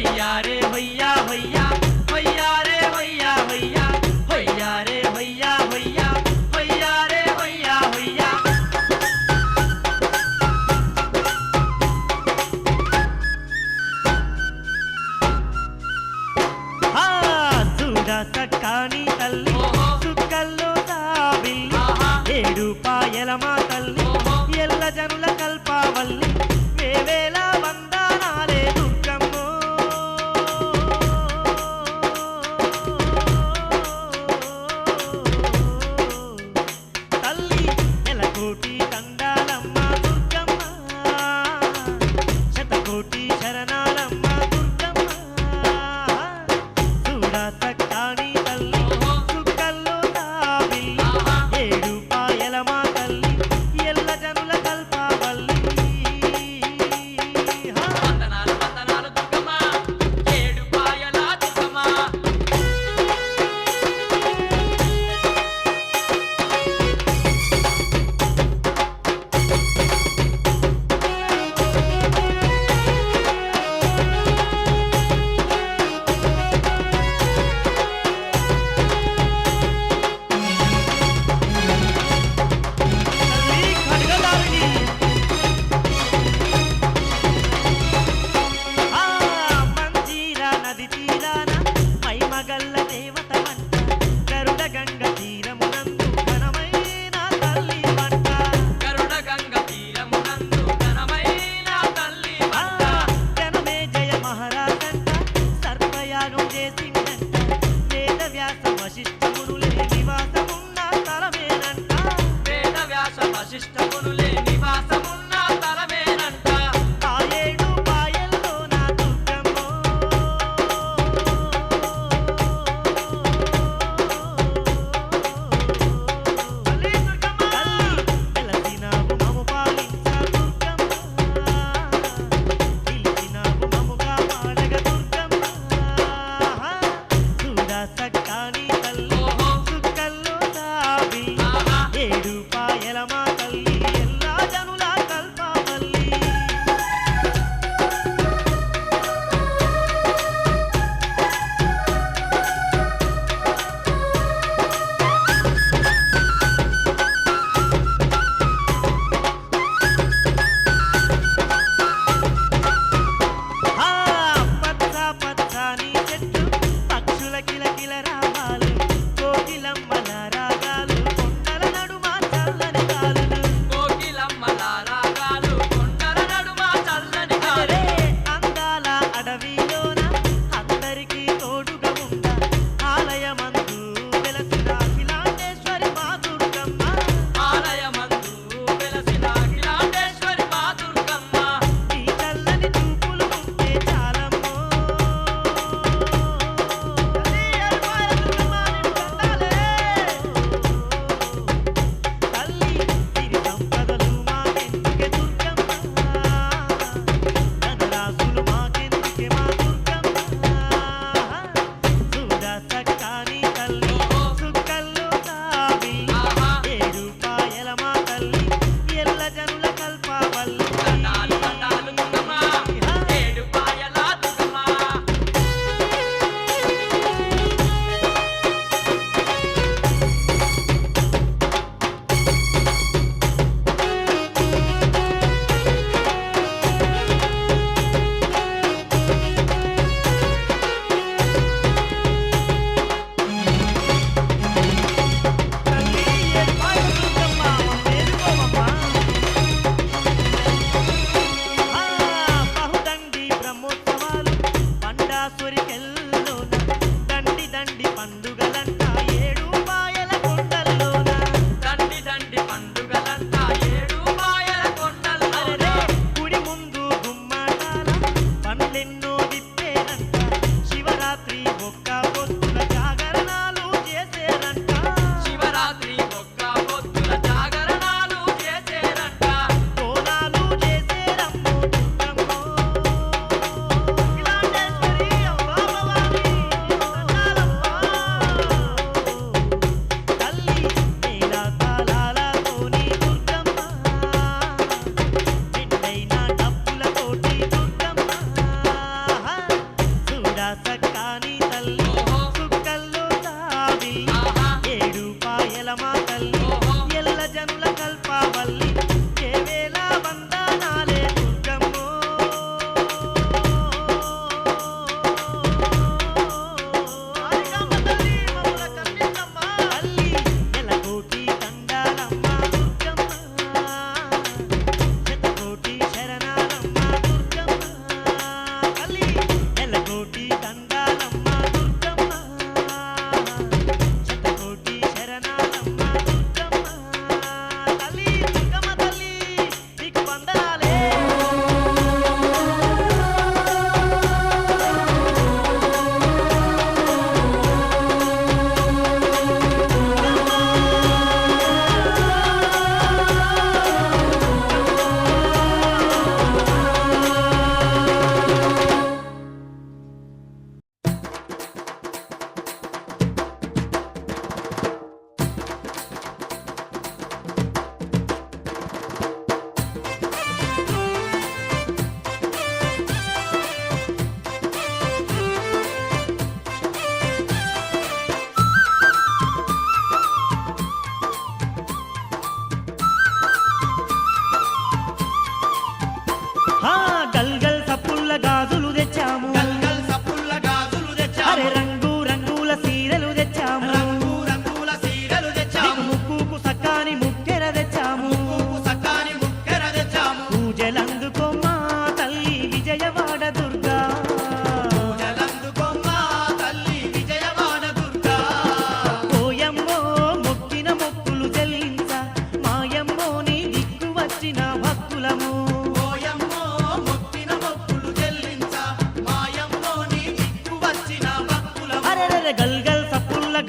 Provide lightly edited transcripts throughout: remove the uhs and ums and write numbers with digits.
హొయ్యా రే హొయ్యా హొయ్యా హొయ్యా రే హొయ్యా హొయ్యా హొయ్యా రే హొయ్యా హొయ్యా హొయ్యా రే హొయ్యా హొయ్యా సక్కాని తల్లి సుక్కల్లో తాబిల్లి ఏడు పాయల మా తల్లి ఎల్ల జనుల కల్పావల్లి వేవేల వందనాలే దుర్గమ్మో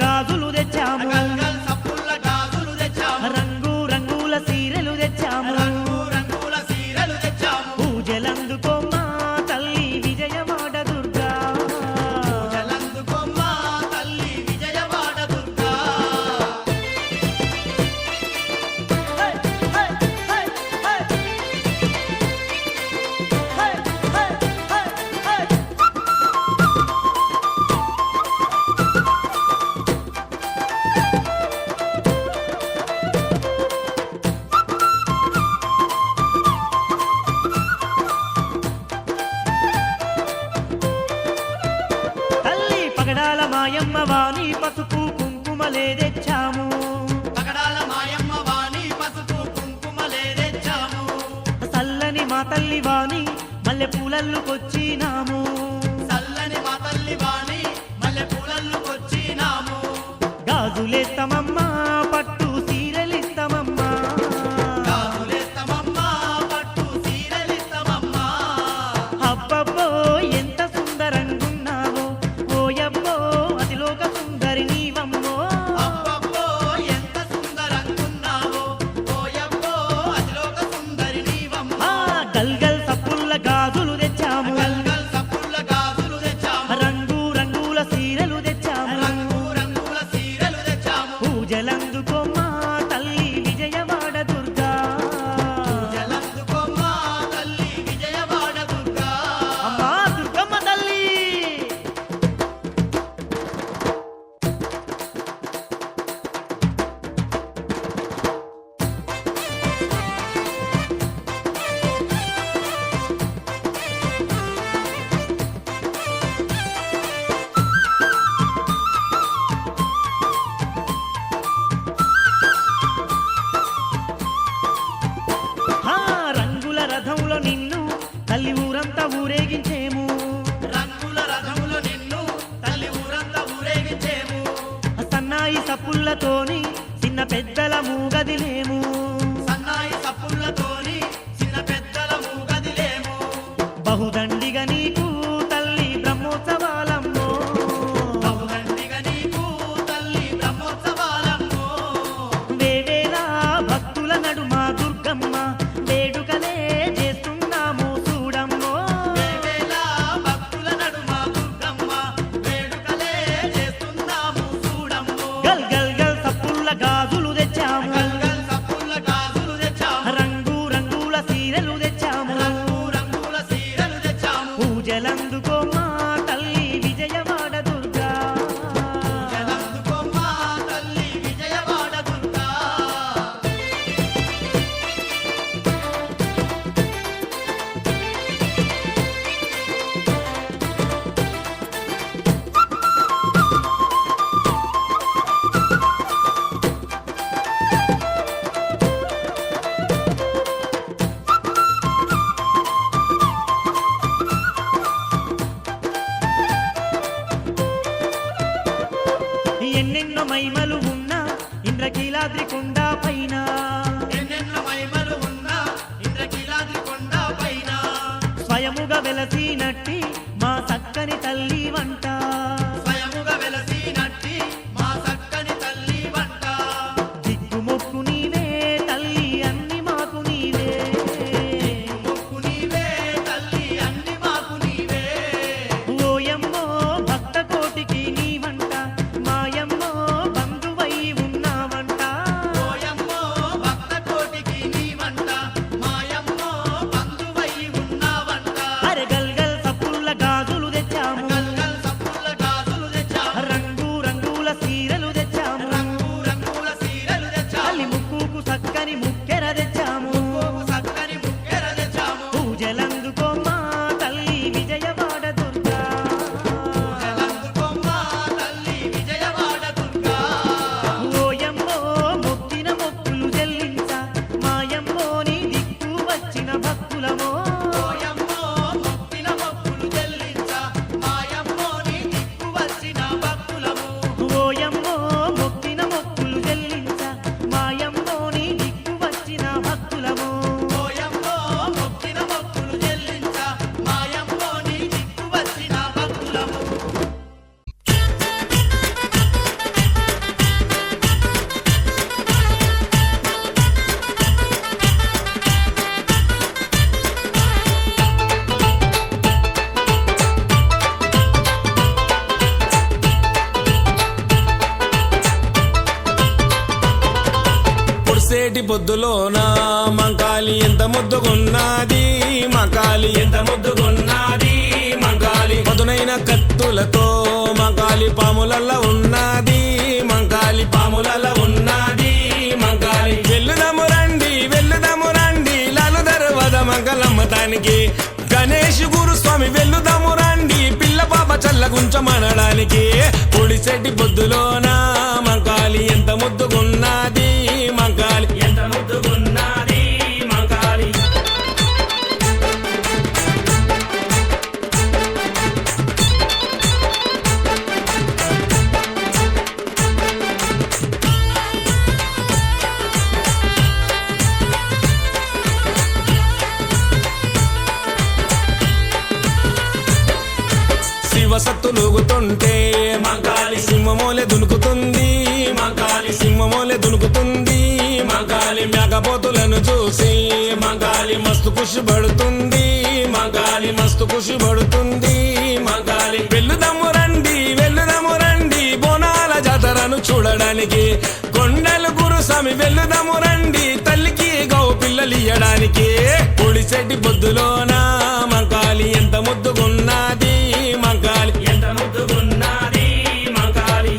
గాజులు తెచ్చాము గల్గల్ సప్పుల్ల గాజులు తెచ్చాము రంగు రంగుల సీరెలు తెచ్చాము రంగు రంగుల సీరలు తెచ్చాము పూజలందుకోమ్మా తల్లి విజయవాడ దుర్గా జలందుకొమ్మ తల్లి విజయవాడ దుర్గా తల్లి పగడాల మాయమ్మ వాణి పసుపు కుంకుమలే తెచ్చాము పగడాల మాయమ్మ వాణి పసుపు కుంకుమలే తెచ్చాము చల్లని మా తల్లి వాణి మల్లె పూలల్లుకొచ్చినాము చల్లని మా తల్లి వాణి మల్లె పూలల్లుకొచ్చినాము గాజులేత్తమమ్మా పట్టు సీరెలిత్తమమ్మా గాజులేత్తమమ్మ పట్టు సీరలిత్తమమ్మ అబ్బబ్బో ఎంత సుందరంగున్నావో ఓయబ్బో అతిలోక సుందరి నీవమ్మో అబ్బబ్బో ఎంత సుందరంగున్నావో ఓయబ్బో అతిలోక సుందరి నీవమ్మ ఆ గల్గల్ సప్పుల్ల గాజులు తెచ్చాము గల్గల్ సప్పుల్ల గాజులు తెచ్చాము రంగు రంగుల సీరెలు తెచ్చాము రంగు రంగుల సీరలు తెచ్చాము పూజలందుకోమ్మా తల్లి విజయవాడ దుర్గా జలందుకొమ్మ తల్లి విజయవాడ దుర్గా అమ్మా దుర్గమ్మ తల్లి ఆ రంగుల రథంలో నిన్ను తల్లి ఊరంతా ఊరేగించేము రంగుల రథములో నిన్ను తల్లి ఊరంతా ఊరేగించేము సన్నాయి సప్పుల్లతోని చిన్న పెద్దల మూగదిలేము సన్నాయి సప్పుల్లతోని చిన్న పెద్దల మూగదిలేము బహుదండిగా నీకు తల్లి బ్రహ్మోత్సవాలమ్మో బహుదండిగా నీకు తల్లి బ్రహ్మోత్సవాలమ్మో వేవేలా భక్తుల నడుమ దుర్గమ్మ వేడుకలే చేస్తున్నాము చూడమ్మో వేవేల భక్తుల నడుమ దుర్గమ్మ వేడుకలే చేస్తున్నాము చూడమ్మో గల్ గల్ గల్ సప్పుల్ల గాజులు తెచ్చాము గల్గల్ సప్పుల్ల గాజులు తెచ్చాము రంగు రంగుల సీరెలు తెచ్చాము రంగు రంగుల సీరలు తెచ్చాము పూజలందుకోమ్మా తల్లి విజయవాడ దుర్గా జలందుకొమ్మ తల్లి విజయవాడ దుర్గా ఎన్నెన్నో మైమలు ఉన్న ఇంద్రకీలాద్రి కొండ పైన ఎన్నెన్నో మహిమలు ఉన్న ఇంద్రకీలాద్రి కొండ పైన స్వయముగా వెలసినట్టి మా చక్కని తల్లి వంట స్వయముగా వెలసినట్టి మా చక్కని తల్లి వంట దిక్కుమొక్కు నీవే తల్లి అన్ని మాకు నీవే మొక్కు నీవే తల్లి అన్ని మాకు నీవే ఓయమ్మో భక్త కోటికి నీ వంట మాయమ్మో బంధువై ఉన్నావంట ఓయమ్మో భక్త కోటికి నీ వంట మాయమ్మో బంధువై ఉన్నావంట అరె గల్ గల్ సప్పుల్ల గాజులు తెచ్చాము గల్గల్ పొడిసెటి పొద్దులోన మంకాలి ఎంత ముద్దుగున్నది మంకాలి ఎంత ముద్దుగున్నది మంకాలి పదునైన కత్తులతో మంకాలి పాములల్ల ఉన్నది మంకాలి పాములల్ల ఉన్నది మంకాలి వెల్లుదము రండి లాలు దర్వాజ మంగళమ్మతానికి గణేష్ గురుస్వామి వెల్లుదము రండి పిల్ల పాప చల్లగుంచమనడానికి పొడిసెటి పొద్దులోన మంకాలి ఎంత ముద్దుగున్నది మంకాలి ఎంత ముద్దుగున్నది మంకాలి శివసత్తులుగుతుంటే మంకాలి సింహమోలే దునుకుతుంది మంకాలి సింహమోలే దునుకుతుంది మంకాలి మేకపోతులను చూసి మంకాలి మస్తు ఖుషి పడుతుంది మంకాలి మస్తు ఖుషి పడుతుంది మంకాలి వెల్లుదము రండి బోనాల జాతరను చూడడానికి కొండలు గురుస్వామి వెల్లుదము రండి తల్లికి గౌ పిల్లలు ఇయ్యడానికి పొడిసెటి పొద్దులోన మంకాలి ఎంత ముద్దుగున్నది మంకాలి ఎంత ముద్దుగున్నది మంకాలి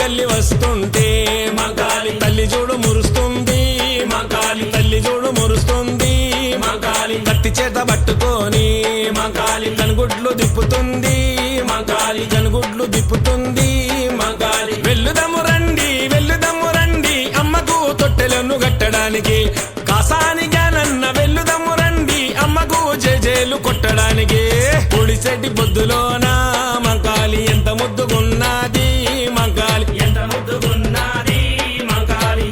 గల్లి వస్తుంటే మంకాలి తల్లి చూడు మురుస్తుంది మంకాలి తల్లి చూడు మురుస్తుంది మంకాలి కత్తి చేత పట్టుకొని మంకాలి కనుగుడ్లు దిప్పుతుంది మంకాలి కనుగుడ్లు దిప్పుతుంది మంకాలి వెల్లుదము రండి అమ్మకు తొట్టెలను కట్టడానికి కాసాని గానన్న వెల్లుదము రండి అమ్మకు జేజేలు కొట్టడానికి పొడిసెటి పొద్దులోన మంకాలి ఎంత ముద్దుగున్నది మంకాలి ఎంత ముద్దుగున్నది మంకాలి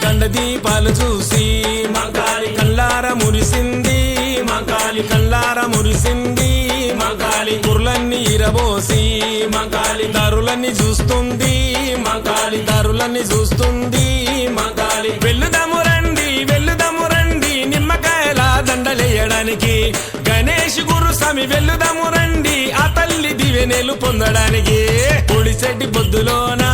గండ దీపాలు చూసి మంకాలి కల్లార మురిసింది మంకాలి కల్లార మురిసింది మంకాలి కుర్లన్నీ ఇరబోసి మంకాలి దారులన్నీ చూస్తుంది మంకాలి దారులన్నీ చూస్తుంది మంకాలి వెల్లుదము రండి నిమ్మకాయల దండలేయడానికి గణేష్ గురుస్వామి వెల్లుదము రండి ఆ తల్లి దివెనేలు పొందడానికి పొడిసెటి పొద్దులోన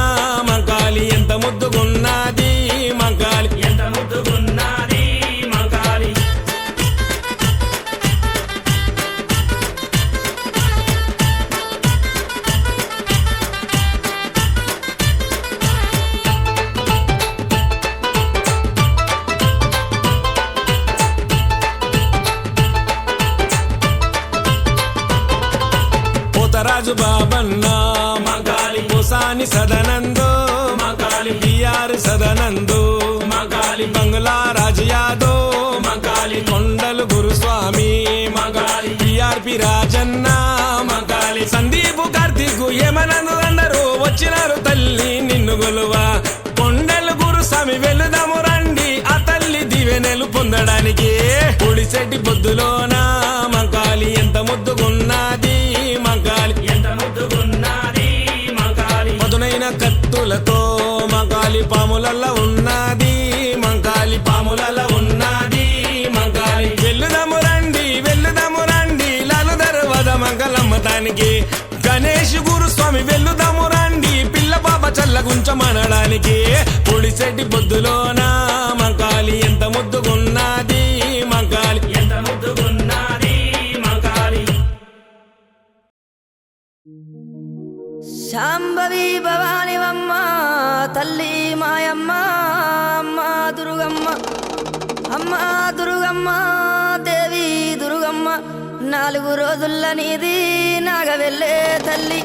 మంకాలి ఎంత ముద్దుగున్నది మంకాలి ఎంత ముద్దుగున్నది మంకాలి పోతరాజు బాబన్న మంకాలి పోసాని సదనందో మంకాలి బిఆర్ సదనందో మంకాలి బంగ్లా రాజు యాదవ్ మంకాలి కొండలు గురుస్వామి మంకాలి బిఆర్పి రాజన్న మంకాలి సందీపు కార్తీక్ ఏమనందు అందరూ వచ్చినారు తల్లి నిన్ను గొలువా కొండలు గురుస్వామి వెళుదాము రండి ఆ తల్లి దివెనెలు పొందడానికి పొడిసెటి పొద్దులోన మంకాలి ఎంత ముద్దుగున్నది మంకాలి ఎంత ముద్దుగున్నది మంకాలి పదునైన కత్తులతో మంకాలి పాములల్ల ఉన్నది మంకాలి పాములల్ల ఉన్నది మంకాలి వెల్లుదము రండి లాలు దర్వాజ మంగళమ్మతానికి గణేష్ గురుస్వామి వెల్లుదము రండి పిల్ల పాప చల్లగుంచమనడానికి పొడిసెటి పొద్దులోన మంకాలి ఎంత ముద్దుగున్నది మంకాలి ఎంత ముద్దుగున్నది మంకాలి శాంభవి భవానివమ్మ తల్లి మాయమ్మ అమ్మ దుర్గమ్మ అమ్మ దుర్గమ్మ దేవి దుర్గమ్మ 4 రోజుల నీది నాగవెళ్ళే తల్లి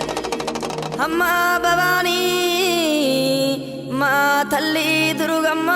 అమ్మ భవానీ మా తల్లి దుర్గమ్మ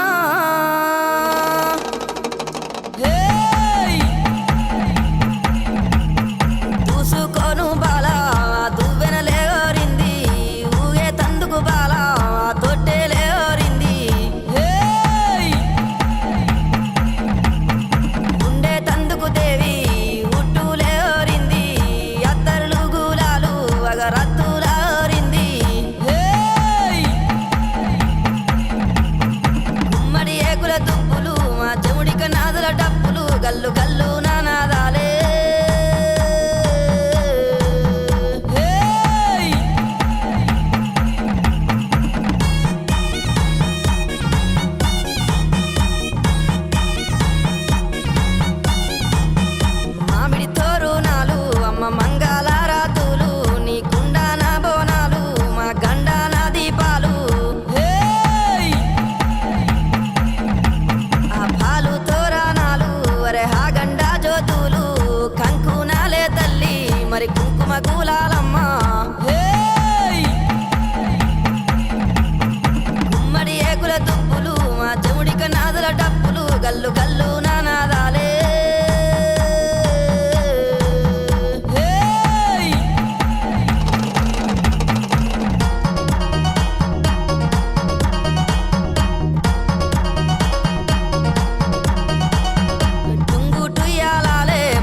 నాదుల డప్పులు గల్లు గల్లు నానాదాలే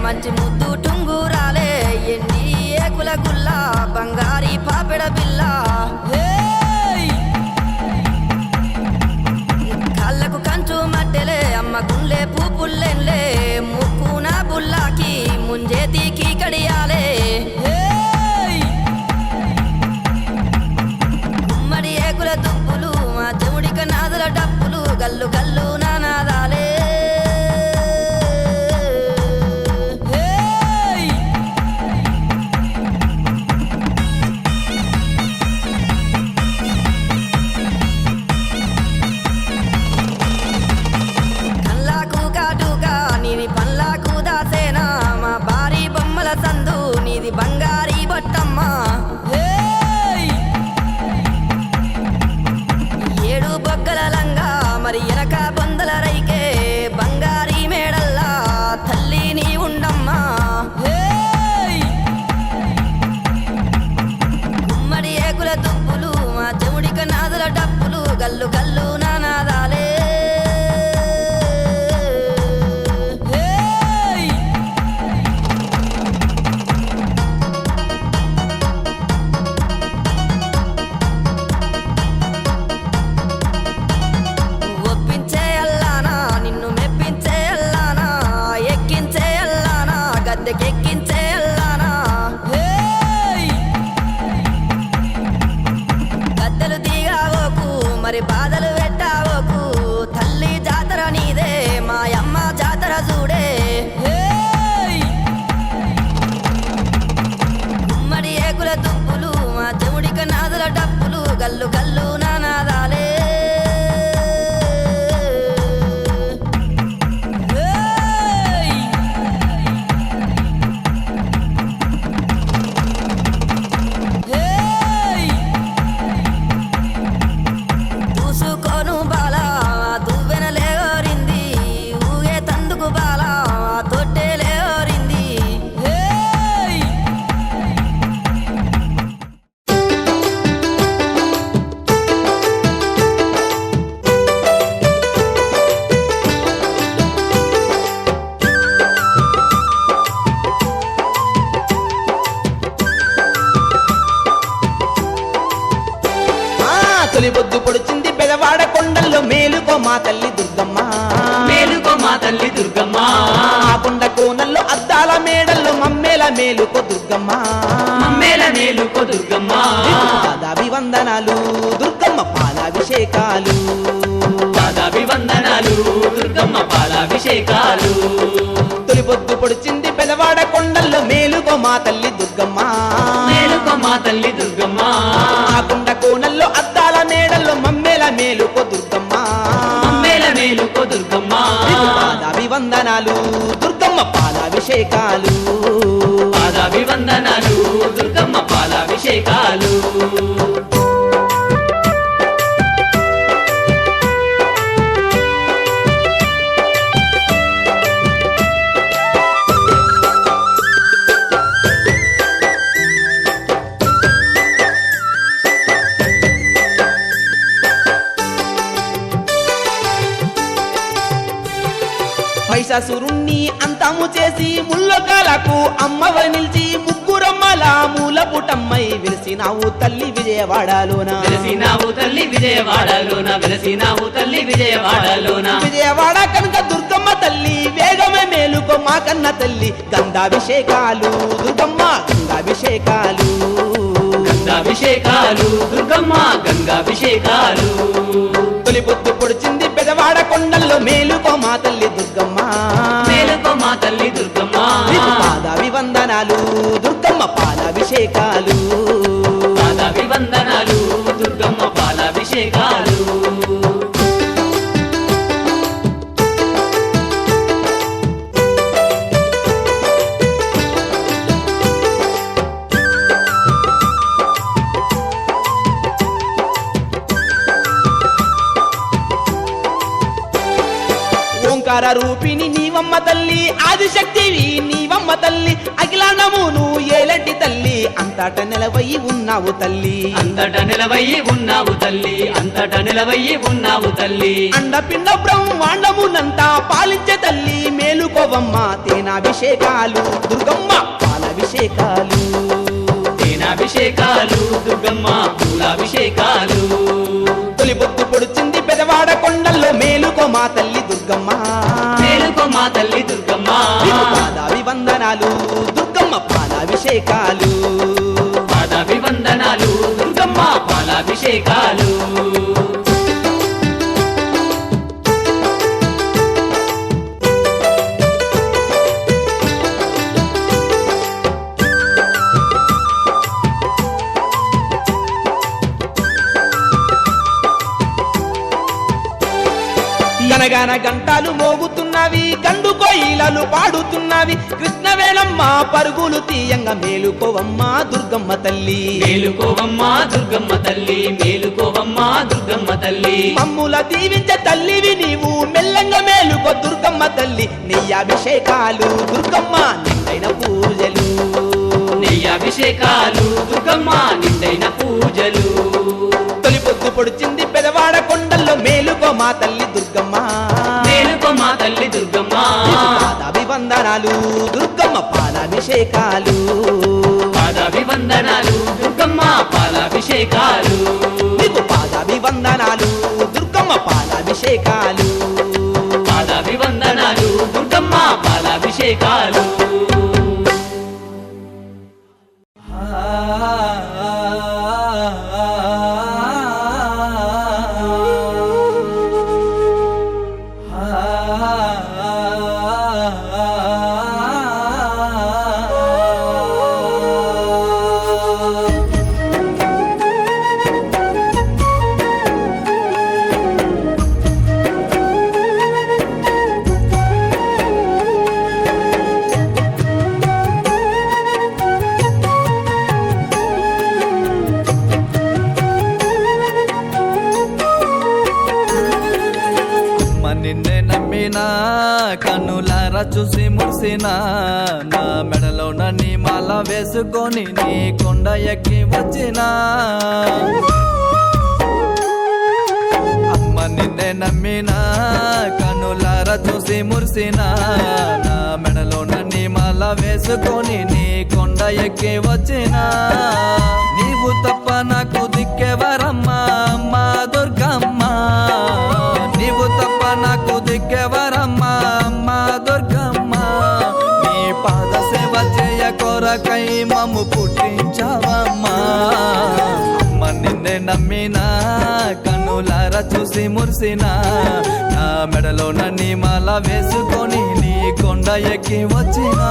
మంచి ముద్దు టుంగురాలే ఎండి ఏకుల గుల్ల బంగారీ పాపెడ బిల్ల కళ్ళకు కంచు మట్టెలే అమ్మ గుండె పూపుల్లెన్లే ముక్కున బుల్లాకి ముంజేతికి కడియాలే గుమ్మడి ఏకుల దుప్పులు మా చెవుడిక నాదుల డప్పులు గల్లు గల్లు నానాదాలే సందు నీది బంగారీ బొట్టమ్మ ఏడు బొగ్గల లంగా మరి ఎనక బొందల రైకే బంగారీ మేడల్లా తల్లి నీ ఉండమ్మా గుమ్మడి ఏకుల దుప్పులు మా చెవుడిక నాదుల డప్పులు గల్లు గల్లు నానాదాలే ఎక్కించే అల్లానా గద్దెలు దిగావోకు మరి బాధలు పెట్టావోకు తల్లి జాతర నీదే మాయమ్మ జాతర చూడే గుమ్మడి ఏకుల దుప్పులు మా చెవుడిక నాదుల డప్పులు గల్లు గల్లు నానాదాలే బొద్దు పొడిచింది పెదవాడ కొండల్లో మేలుకో మా తల్లి దుర్గమ్మ మేలుకో మా తల్లి దుర్గమ్మ ఆ కొండ కోనల్లో అద్దాల మేడల్లో మమ్మేల మేలుకో దుర్గమ్మ మమ్మేల మేలుకో దుర్గమ్మ పాదాభివందనాలు దుర్గమ్మ పాలాభిషేకాలు పాదాభివందనాలు దుర్గమ్మ పాలాభిషేకాలు తొలి పొద్దు పొడిచింది పెదవాడ కొండల్లో మేలుకో మా తల్లి దుర్గమ్మ మేలుకో మా తల్లి దుర్గమ్మ ఆ కొండ కోనల్లో అద్దాల మేడల్లో మమ్మేల మేలుకో దుర్గమ్మ మమ్మేల మేలుకో దుర్గమ్మ పాదాభివందనాలు దుర్గమ్మ పాలాభిషేకాలు పాదాభివందనాలు దుర్గమ్మ పాలాభిషేకాలు మహిషాసురుణ్ణి అంతము చేసి ముల్లోకాలకు అమ్మవ నిలిచి ముగ్గురమ్మల మూల పుటమ్మై వెలిసినావు తల్లి విజయవాడలోన వెలసినావు తల్లి విజయవాడలోన వెలసినావు తల్లి విజయవాడలోన విజయవాడ కనుక దుర్గమ్మ తల్లి వేగమే మేలుకో మా కన్న తల్లి గంధాభిషేకాలు దుర్గమ్మ గంగాభిషేకాలు గంగాభిషేకాలు దుర్గమ్మ గంగాభిషేకాలు తొలి పొద్దు పొడిచింది పెదవాడ కొండల్లో మేలుకో మా తల్లి దుర్గమ్మ మేలుకో మా తల్లి దుర్గమ్మ పాదాభివందనాలు దుర్గమ్మ పాలాభిషేకాలు పాదాభివందనాలు దుర్గమ్మ పాలాభిషేకాలు ఓంకార రూపిణి నీవమ్మ తల్లి ఆదిశక్తివి నీవమ్మ తల్లి అఖిలాండమును ఏలటి తల్లి అంతట నిలవయి ఉన్నావు తల్లి అంతట నిలవయ్యి ఉన్నావు తల్లి అంతట నిలవయ్యి ఉన్నావు తల్లి అండపిండ బ్రహ్మాండమునంతా పాలించే తల్లి మేలుకోవమ్మ తేనాభిషేకాలు దుర్గమ్మ పాలాభిషేకాలు తేనాభిషేకాలు దుర్గమ్మ పూలాభిషేకాలు తొలి పొత్తు పొడిచింది పెదవాడ కొండల్లో మేలుకో మా తల్లి దుర్గమ్మ మేలుకో మా తల్లి దుర్గమ్మ నీకు పాదాభివందనాలు దుర్గమ్మ పాలాభిషేకాలు పాదాభివందనాలు దుర్గమ్మ పాలాభిషేకాలు గనగన గంటాలు మోగుతున్నవి గండు కోయిలలు పాడుతున్నవి కృష్ణవేణమ్మ పరుగులు తీయంగా మేలుకోవమ్మ దుర్గమ్మ తల్లి మేలుకోవమ్మ దుర్గమ్మ తల్లి మేలుకోవమ్మ దుర్గమ్మ తల్లి మమ్ముల దీవించే తల్లివి నీవు మెల్లంగా మేలుకో దుర్గమ్మ తల్లి నెయ్యాభిషేకాలు దుర్గమ్మ నిండైన పూజలు నెయ్యాభిషేకాలు దుర్గమ్మ నిండైన పూజలు తొలి పొద్దు పొడిచింది పెదవాడ కొండల్లో మేలుకో మా తల్లి దుర్గమ్మ మేలుకో మా తల్లి దుర్గమ్మ నీకు పాదాభివందనాలు దుర్గమ్మ పాలాభిషేకాలు పాదాభివందనాలు దుర్గమ్మ పాలాభిషేకాలు నీకు పాదాభివందనాలు దుర్గమ్మ పాలాభిషేకాలు పాదాభివందనాలు దుర్గమ్మ పాలాభిషేకాలు నిన్నే నమ్మినా కన్నులారా చూసి మురిసినా నా మెడలో నీ మాల వేసుకొని నీ కొండ ఎక్కి వచ్చినా అమ్మ నిన్నే నమ్మినా కన్నులారా చూసి మురిసినా నా మెడలో నీ మాల వేసుకొని నీ కొండ ఎక్కి వచ్చినా నీవు తప్ప నాకు దిక్కెవరమ్మా అమ్మా దుర్గమ్మ నీవు తప్ప నాకు దిక్కెవరమ్మా అమ్మా దుర్గమ్మ నీ పాద సేవ చేయ కొరకై మమ్ము పుట్టించావమ్మా అమ్మ నిన్నే నమ్మినా కన్నులారా చూసి మురిసినా నా మెడలో నీ మాల వేసుకొని నీ కొండ ఎక్కి వచ్చినా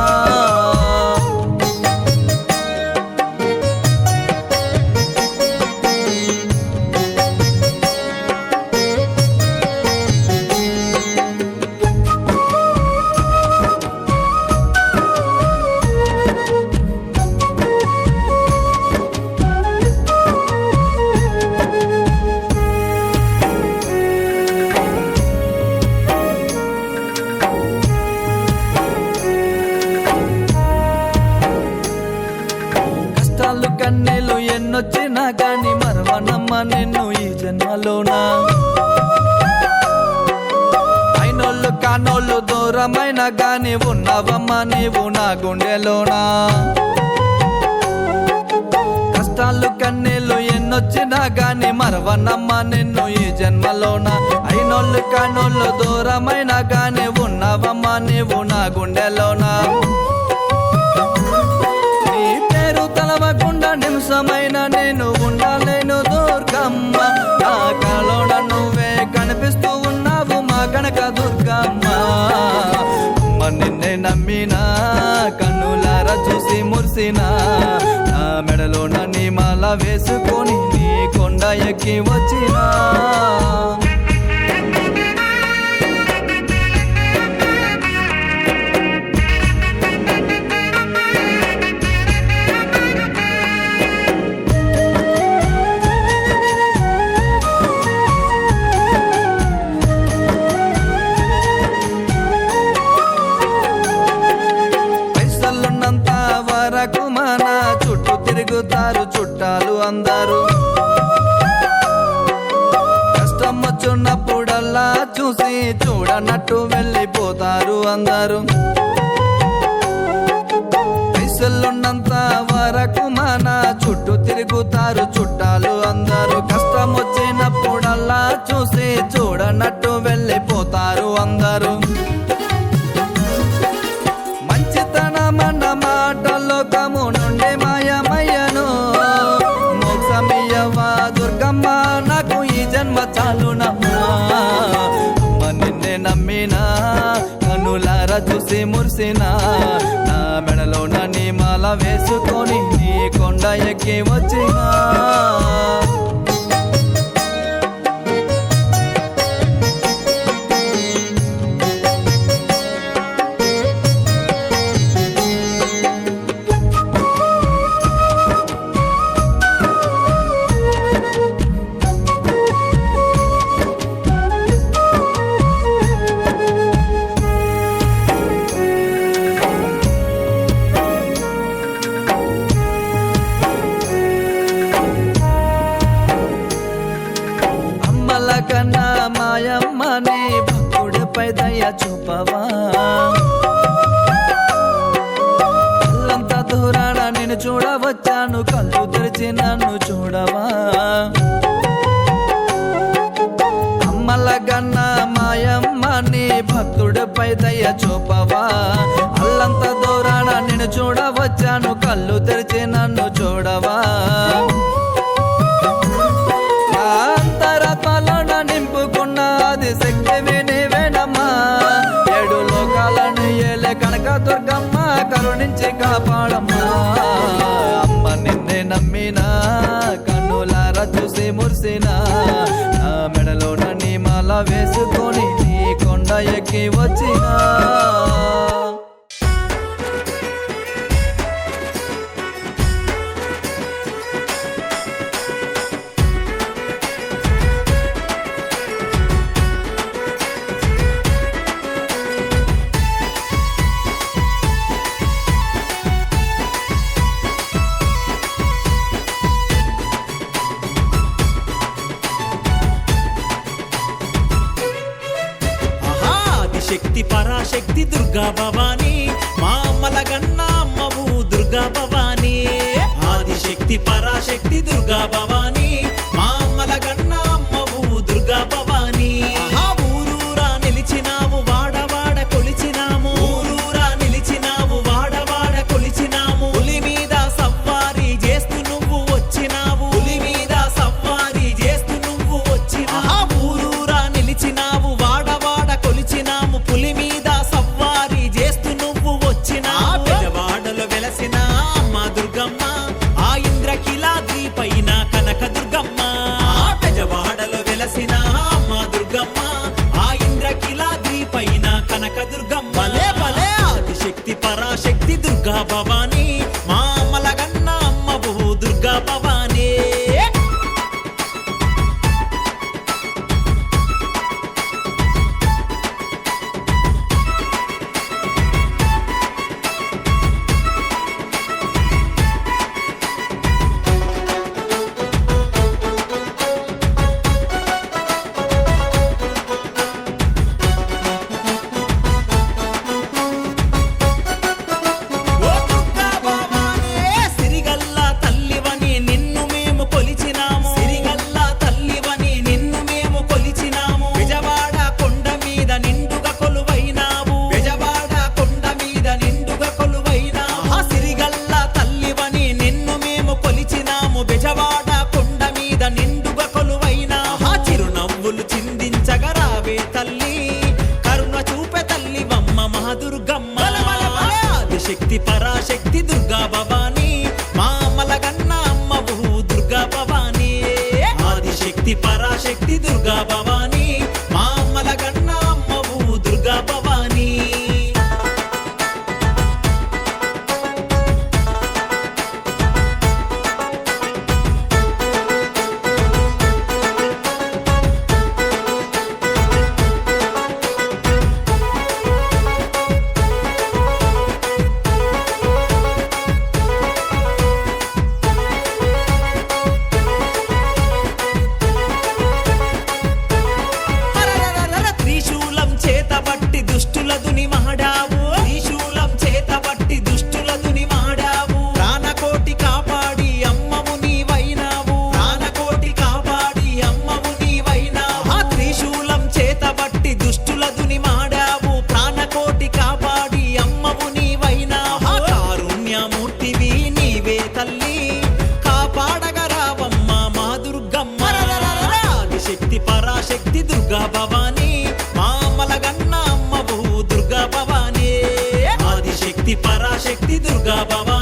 కన్నీళ్ళు ఎన్నొచ్చినా గాని మరవనమ్మ నిన్ను ఈ జన్మలోనా అయినోళ్ళు కానోళ్ళు దూరమైన గాని ఉన్నావమ్మ నీవు నా గుండెలోనా కష్టాలు కన్నీళ్ళు ఎన్నొచ్చినా గాని మరవనమ్మ నిన్ను ఈ జన్మలోనా అయినోళ్ళు కానోళ్ళు దూరమైన గాని ఉన్నావమ్మ నీవు నా గుండెలోనా తలవకుండా నిమిషమైన నేను ఉండలేను దుర్గమ్మ నా కలోన నువ్వే కనిపిస్తూ ఉన్నావు మా కనక దుర్గమ్మ అమ్మ నిన్నే నమ్మినా కన్నులారా చూసి మురిసినా నా మెడలో నీ మాల వేసుకొని నీ కొండ ఎక్కి వచ్చినా వచ్చినప్పుడల్లా చూసి చూడనట్టు వెళ్ళిపోతారు అందరూ. పైసలున్నంత వరకు మన చుట్టూ తిరుగుతారు చుట్టాలు అందరూ. కష్టం వచ్చినప్పుడల్లా చూసి చూడనట్టు వెళ్ళిపోతారు అందరూ. మంచితనమన్న మాట లోకము నుండి మాయమయ్యను. మోక్షమియ్యవా దుర్గమ్మ నాకు ఈ జన్మ చాలునమ్మా. అమ్మ నిన్నే నమ్మినా కనులారా చూసి మురిసినా. నా మెడలో నీ మాల వేసుకొని నీ కొండ ఎక్కి వచ్చినా. కన్నా మాయమ్మని భక్తుడిపై దయ చూపవా. కళ్ళంత దూరాన నేను చూడవచ్చాను, కళ్ళు తెరిచి నన్ను చూడవా. అమ్మల కన్నా మాయమ్మని భక్తుడిపై దయ చూపవా. అల్లంత దూరాన నేను చూడవచ్చాను, కళ్ళు తెరిచి నన్ను చూడవా. అంతరాత్మలోన నింపుకున్నది శక్తివి నీవేనమ్మా. 7 లోకాలను ఏలే కనక దుర్గమ్మ కరుణించి కాపాడమ్మా. అమ్మ నిన్నే నమ్మినా కన్నులారా చూసి మురిసినా. నా మెడలోన నీ మాల వేసుకొని నీ కొండ ఎక్కి వచ్చినా. శక్తి పరాశక్తి దుర్గా భవానీ, మా అమ్మల గన్న అమ్మవు దుర్గా భవానీ. ఆదిశక్తి పరాశక్తి దుర్గా భవానీ, మా అమ్మల గన్న అమ్మవు దుర్గా భవానీ. ఊరూరా నిలిచినావు వాడవాడ కొలిచినాము. ఊరూరా నిలిచినావు వాడవాడ కొలిచినాము. పులి మీద సవ్వారీ చేస్తూ నువ్వు వచ్చినావు. పులి మీద సవ్వారీ చేస్తూ నువ్వు వచ్చినావు. ఊరూరా నిలిచినావు వాడవాడ కొలిచినాము. పులి మీద సవ్వారీ చేస్తూ నువ్వు వచ్చినా. పెదవాడలో వెలసిన అమ్మ దుర్గమ్మ, ఆ ఇంద్రకిలాద్రి పైన కనక దుర్గమ్మ. పెదవాడలో వెలసిన అమ్మ దుర్గమ్మ, ఆ ఇంద్రకిలాద్రి పైన కనక దుర్గమ్మ. భలే భలే ఆదిశక్తి పరాశక్తి దుర్గా భవానీ, మా అమ్మల గన్న అమ్మవు దుర్గా భవానీ. శక్తి పరాశక్తి దుర్గా భవానీ, మా అమ్మల గన్న అమ్మవు దుర్గా భవానీ. ఆదిశక్తి పరాశక్తి దుర్గా భవానీ, మా అమ్మల గన్న అమ్మవు దుర్గా భవానీ. పరాశక్తి దుర్గా భవాని